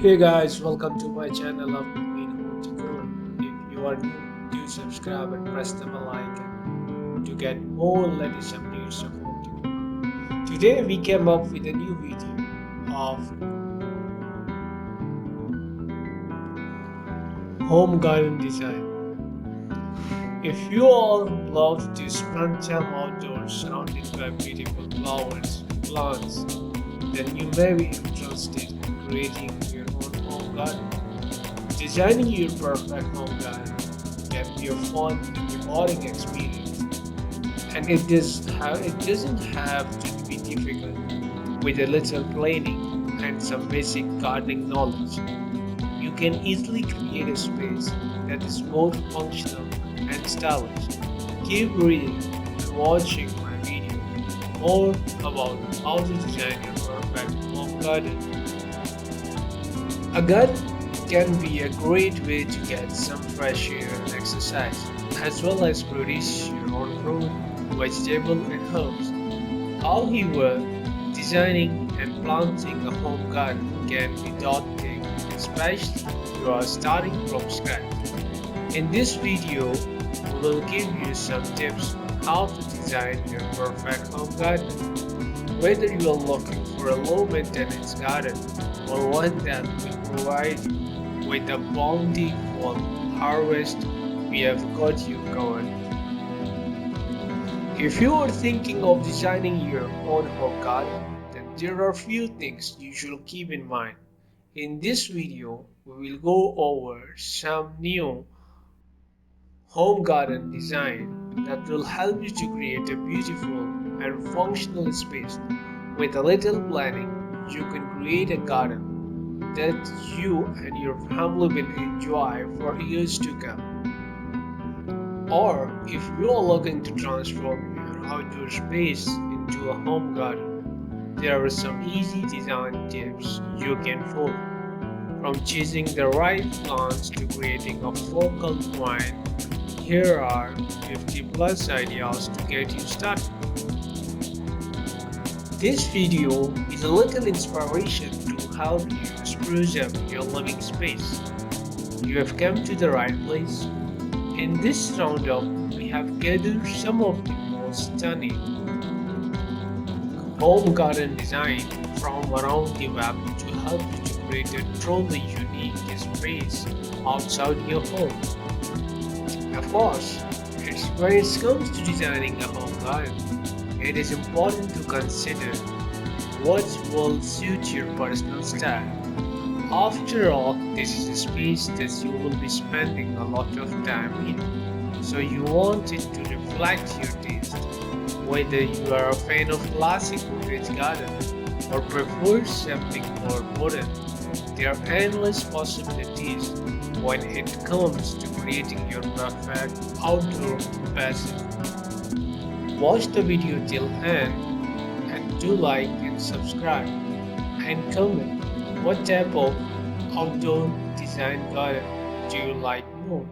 Hey guys, welcome to my channel of FBqueen Home Decor. If you are new, do subscribe and press the bell icon to get more latest updates of home decor. Today we came up with a new video of home garden design. If you all love to spend time outdoors surrounded by beautiful flowers and plants, then you may be interested in creating your own home garden. Designing your perfect home garden can be a fun and rewarding experience, and it doesn't have to be difficult. With a little planning and some basic gardening knowledge, you can easily create a space that is both functional and stylish. Keep reading and watching my video more about how to design your perfect home garden. A garden can be a great way to get some fresh air and exercise, as well as produce your own fruit, vegetable, and herbs. However, designing and planting a home garden can be daunting, especially if you are starting from scratch. In this video, we will give you some tips on how to design your perfect home garden. Whether you are looking for a low maintenance garden or one that will provide you with a bountiful harvest, we have got you covered. If you are thinking of designing your own home garden, then there are few things you should keep in mind. In this video, we will go over some new home garden design that will help you to create a beautiful and functional space. With a little planning, you can create a garden that you and your family will enjoy for years to come. Or if you are looking to transform your outdoor space into a home garden, there are some easy design tips you can follow. From choosing the right plants to creating a focal point, here are 50 plus ideas to get you started. This video is a little inspiration to help you spruce up your living space. You have come to the right place. In this roundup, we have gathered some of the most stunning home garden design from around the web to help you to create a truly unique space outside your home. Of course, when it comes to designing a home garden, it is important to consider what will suit your personal style. After all, this is a space that you will be spending a lot of time in, so you want it to reflect your taste. Whether you are a fan of classic vintage garden or prefer something more modern, there are endless possibilities when it comes to creating your perfect outdoor space. Watch the video till end and do like and subscribe and comment what type of outdoor design garden do you like more.